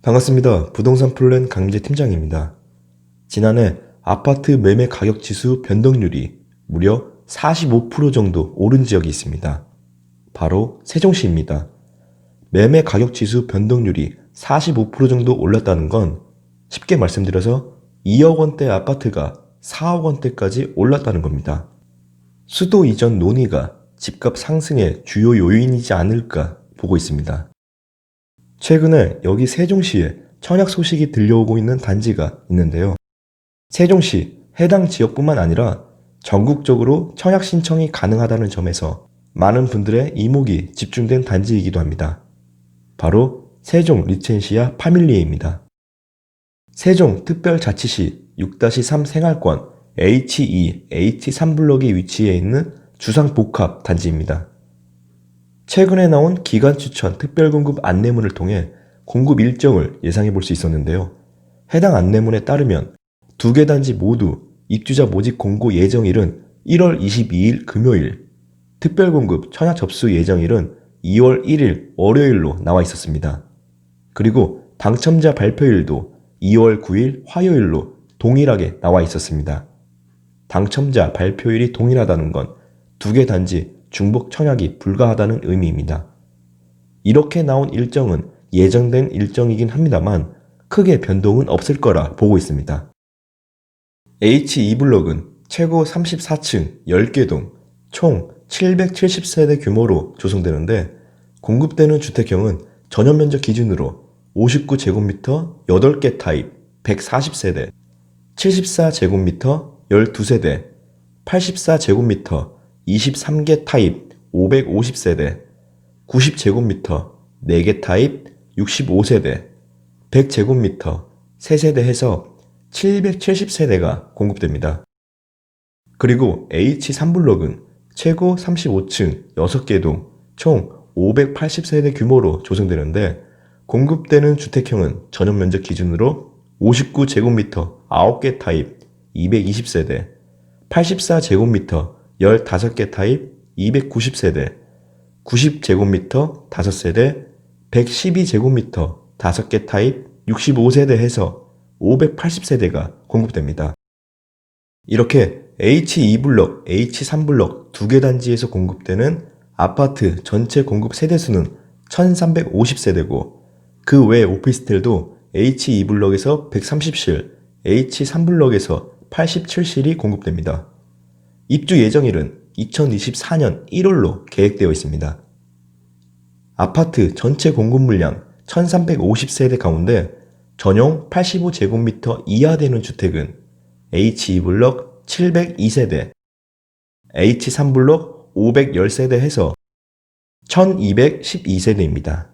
반갑습니다. 부동산 플랜 강민재 팀장입니다. 지난해 아파트 매매 가격 지수 변동률이 무려 45% 정도 오른 지역이 있습니다. 바로 세종시입니다. 매매 가격 지수 변동률이 45% 정도 올랐다는 건 쉽게 말씀드려서 2억 원대 아파트가 4억 원대까지 올랐다는 겁니다. 수도 이전 논의가 집값 상승의 주요 요인이지 않을까 보고 있습니다. 최근에 여기 세종시에 청약 소식이 들려오고 있는 단지가 있는데요. 세종시 해당 지역뿐만 아니라 전국적으로 청약 신청이 가능하다는 점에서 많은 분들의 이목이 집중된 단지이기도 합니다. 바로 세종 리첸시아 파밀리에입니다. 세종 특별자치시 6-3 생활권 H2, H3블록에 위치해 있는 주상복합 단지입니다. 최근에 나온 기간 추천 특별공급 안내문을 통해 공급 일정을 예상해 볼 수 있었는데요. 해당 안내문에 따르면 두 개 단지 모두 입주자 모집 공고 예정일은 1월 22일 금요일, 특별공급 청약 접수 예정일은 2월 1일 월요일로 나와 있었습니다. 그리고 당첨자 발표일도 2월 9일 화요일로 동일하게 나와 있었습니다. 당첨자 발표일이 동일하다는 건 두 개 단지 중복 청약이 불가하다는 의미입니다. 이렇게 나온 일정은 예정된 일정이긴 합니다만 크게 변동은 없을 거라 보고 있습니다. H2블록은 최고 34층 10개 동 총 770세대 규모로 조성되는데 공급되는 주택형은 전용면적 기준으로 59제곱미터 8개 타입 140세대, 74제곱미터 12세대, 84제곱미터 23개 타입 550세대, 90제곱미터 4개 타입 65세대, 100제곱미터 3세대 해서 770세대가 공급됩니다. 그리고 H3블록은 최고 35층 6개 동 총 580세대 규모로 조성되는데 공급되는 주택형은 전용면적 기준으로 59제곱미터 9개 타입 220세대, 84제곱미터 15개 타입 290세대, 90제곱미터 5세대, 112제곱미터 5개 타입 65세대 해서 580세대가 공급됩니다. 이렇게 H2블록, H3블록 두 개 단지에서 공급되는 아파트 전체 공급 세대수는 1350세대고 그 외 오피스텔도 H2블록에서 130실, H3블록에서 87실이 공급됩니다. 입주 예정일은 2024년 1월로 계획되어 있습니다. 아파트 전체 공급 물량 1350세대 가운데 전용 85제곱미터 이하 되는 주택은 H2블록 702세대, H3블록 510세대 해서 1212세대입니다.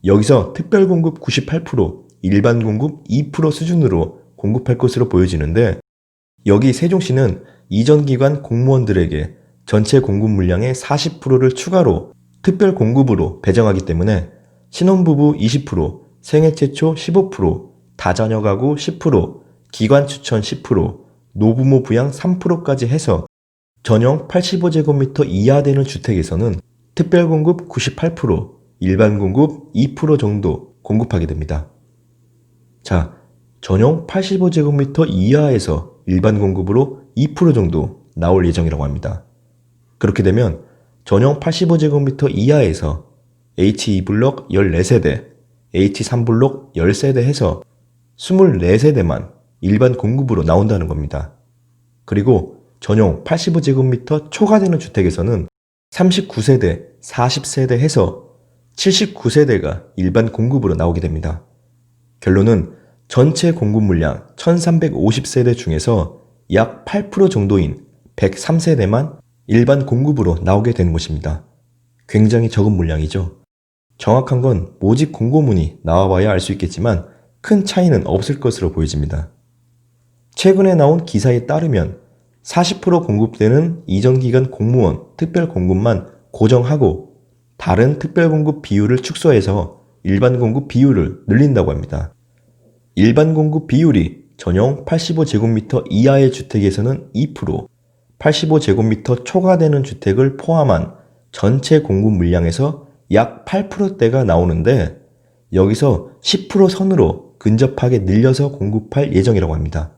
여기서 특별공급 98%, 일반 공급 2% 수준으로 공급할 것으로 보여지는데 여기 세종시는 이전 기관 공무원들에게 전체 공급 물량의 40%를 추가로 특별 공급으로 배정하기 때문에 신혼부부 20%, 생애 최초 15%, 다자녀 가구 10%, 기관 추천 10%, 노부모 부양 3%까지 해서 전용 85제곱미터 이하 되는 주택에서는 특별 공급 98%, 일반 공급 2% 정도 공급하게 됩니다. 자, 전용 85제곱미터 이하에서 일반 공급으로 2% 정도 나올 예정이라고 합니다. 그렇게 되면 전용 85제곱미터 이하에서 H2블록 14세대, H3블록 10세대 해서 24세대만 일반 공급으로 나온다는 겁니다. 그리고 전용 85제곱미터 초과되는 주택에서는 39세대, 40세대 해서 79세대가 일반 공급으로 나오게 됩니다. 결론은 전체 공급 물량 1350세대 중에서 약 8% 정도인 103세대만 일반 공급으로 나오게 되는 것입니다. 굉장히 적은 물량이죠. 정확한 건 모집 공고문이 나와봐야 알 수 있겠지만 큰 차이는 없을 것으로 보여집니다. 최근에 나온 기사에 따르면 40% 공급되는 이전 기간 공무원 특별 공급만 고정하고 다른 특별 공급 비율을 축소해서 일반 공급 비율을 늘린다고 합니다. 일반 공급 비율이 전용 85제곱미터 이하의 주택에서는 2%, 85제곱미터 초과되는 주택을 포함한 전체 공급 물량에서 약 8%대가 나오는데 여기서 10% 선으로 근접하게 늘려서 공급할 예정이라고 합니다.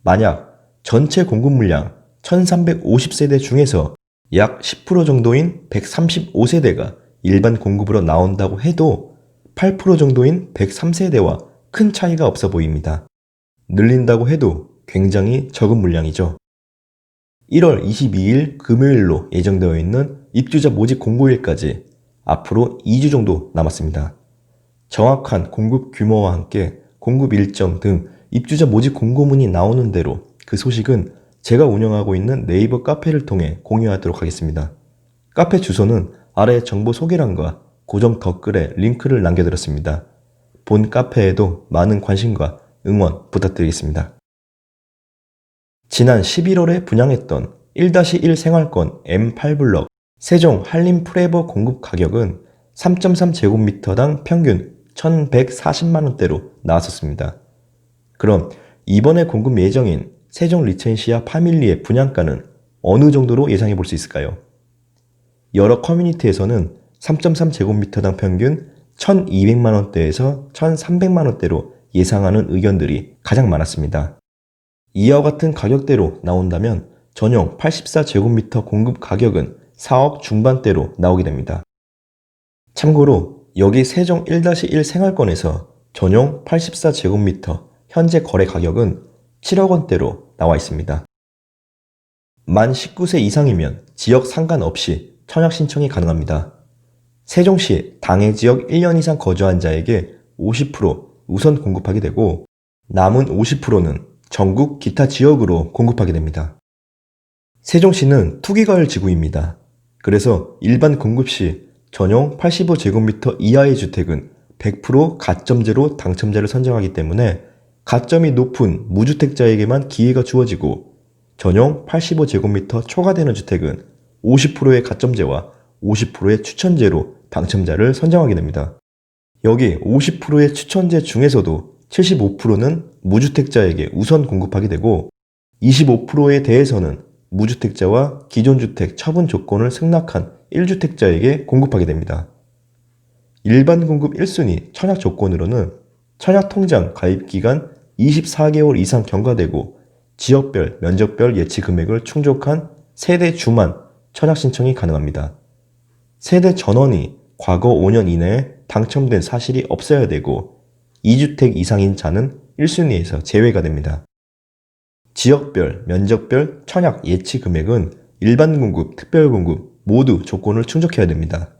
만약 전체 공급 물량 1350세대 중에서 약 10% 정도인 135세대가 일반 공급으로 나온다고 해도 8% 정도인 103세대와 큰 차이가 없어 보입니다. 늘린다고 해도 굉장히 적은 물량이죠. 1월 22일 금요일로 예정되어 있는 입주자 모집 공고일까지 앞으로 2주 정도 남았습니다. 정확한 공급 규모와 함께 공급 일정 등 입주자 모집 공고문이 나오는 대로 그 소식은 제가 운영하고 있는 네이버 카페를 통해 공유하도록 하겠습니다. 카페 주소는 아래 정보 소개란과 고정 댓글에 링크를 남겨드렸습니다. 본 카페에도 많은 관심과 응원 부탁드리겠습니다. 지난 11월에 분양했던 1-1 생활권 M8블럭 세종 한림 프레버 공급 가격은 3.3제곱미터당 평균 1,140만원대로 나왔었습니다. 그럼 이번에 공급 예정인 세종 리첸시아 파밀리의 분양가는 어느 정도로 예상해 볼 수 있을까요? 여러 커뮤니티에서는 3.3제곱미터당 평균 1,200만원대에서 1,300만원대로 예상하는 의견들이 가장 많았습니다. 이와 같은 가격대로 나온다면 전용 84제곱미터 공급 가격은 4억 중반대로 나오게 됩니다. 참고로 여기 세종 1-1 생활권에서 전용 84제곱미터 현재 거래 가격은 7억 원대로 나와 있습니다. 만 19세 이상이면 지역 상관없이 청약 신청이 가능합니다. 세종시 당해 지역 1년 이상 거주한 자에게 50% 우선 공급하게 되고 남은 50%는 전국 기타 지역으로 공급하게 됩니다. 세종시는 투기과열 지구입니다. 그래서 일반 공급 시 전용 85제곱미터 이하의 주택은 100% 가점제로 당첨자를 선정하기 때문에 가점이 높은 무주택자에게만 기회가 주어지고 전용 85제곱미터 초과되는 주택은 50%의 가점제와 50%의 추천제로 당첨자를 선정하게 됩니다. 여기 50%의 추천제 중에서도 75%는 무주택자에게 우선 공급하게 되고 25%에 대해서는 무주택자와 기존 주택 처분 조건을 승낙한 1주택자에게 공급하게 됩니다. 일반 공급 1순위 청약 조건으로는 청약통장 가입기간 24개월 이상 경과되고 지역별, 면적별 예치 금액을 충족한 세대 주만 청약 신청이 가능합니다. 세대 전원이 과거 5년 이내에 당첨된 사실이 없어야 되고 2주택 이상인 자는 1순위에서 제외가 됩니다. 지역별, 면적별 청약 예치 금액은 일반 공급, 특별 공급 모두 조건을 충족해야 됩니다.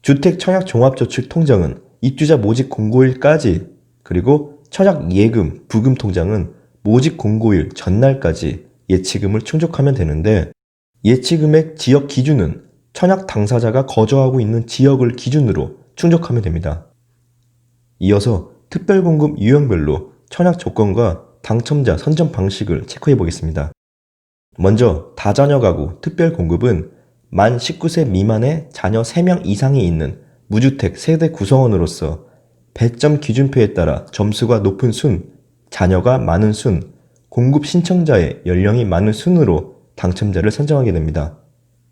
주택 청약 종합저축 통장은 입주자 모집 공고일까지 그리고 청약 예금, 부금 통장은 모집 공고일 전날까지 예치금을 충족하면 되는데 예치금액 지역 기준은 청약 당사자가 거주하고 있는 지역을 기준으로 충족하면 됩니다. 이어서 특별공급 유형별로 청약 조건과 당첨자 선정 방식을 체크해 보겠습니다. 먼저 다자녀 가구 특별공급은 만 19세 미만의 자녀 3명 이상이 있는 무주택 세대 구성원으로서 배점 기준표에 따라 점수가 높은 순, 자녀가 많은 순, 공급 신청자의 연령이 많은 순으로 당첨자를 선정하게 됩니다.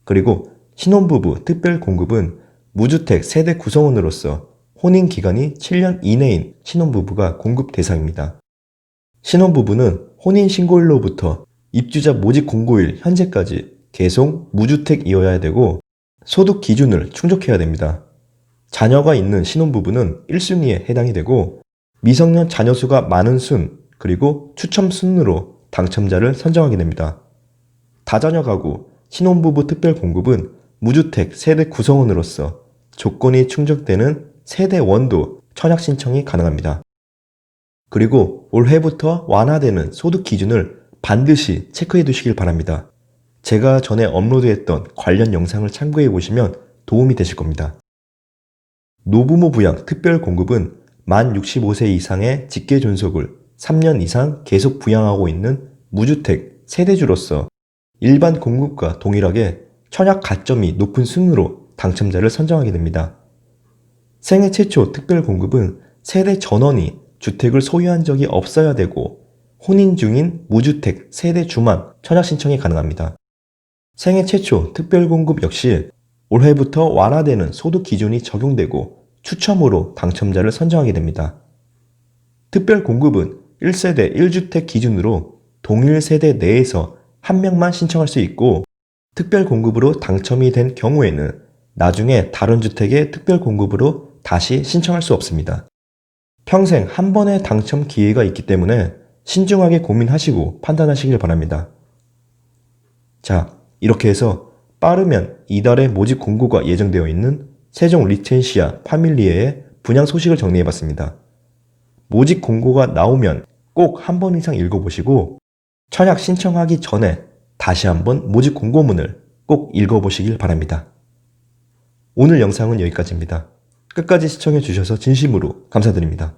그리고 신혼부부 특별공급은 무주택 세대 구성원으로서 혼인 기간이 7년 이내인 신혼부부가 공급 대상입니다. 신혼부부는 혼인신고일로부터 입주자 모집 공고일 현재까지 계속 무주택이어야 되고 소득 기준을 충족해야 됩니다. 자녀가 있는 신혼부부는 1순위에 해당이 되고 미성년 자녀 수가 많은 순 그리고 추첨 순으로 당첨자를 선정하게 됩니다. 다자녀 가구 신혼부부 특별공급은 무주택 세대 구성원으로서 조건이 충족되는 세대원도 청약 신청이 가능합니다. 그리고 올해부터 완화되는 소득 기준을 반드시 체크해 두시길 바랍니다. 제가 전에 업로드했던 관련 영상을 참고해 보시면 도움이 되실 겁니다. 노부모 부양 특별 공급은 만 65세 이상의 직계 존속을 3년 이상 계속 부양하고 있는 무주택 세대주로서 일반 공급과 동일하게 청약 가점이 높은 순으로 당첨자를 선정하게 됩니다. 생애 최초 특별 공급은 세대 전원이 주택을 소유한 적이 없어야 되고 혼인 중인 무주택 세대주만 청약 신청이 가능합니다. 생애 최초 특별 공급 역시 올해부터 완화되는 소득 기준이 적용되고 추첨으로 당첨자를 선정하게 됩니다. 특별 공급은 1세대 1주택 기준으로 동일 세대 내에서 한 명만 신청할 수 있고, 특별 공급으로 당첨이 된 경우에는 나중에 다른 주택의 특별 공급으로 다시 신청할 수 없습니다. 평생 한 번의 당첨 기회가 있기 때문에 신중하게 고민하시고 판단하시길 바랍니다. 자, 이렇게 해서 빠르면 이달에 모집 공고가 예정되어 있는 세종 리텐시아 파밀리에의 분양 소식을 정리해봤습니다. 모집 공고가 나오면 꼭 한 번 이상 읽어보시고 청약 신청하기 전에 다시 한번 모집 공고문을 꼭 읽어보시길 바랍니다. 오늘 영상은 여기까지입니다. 끝까지 시청해주셔서 진심으로 감사드립니다.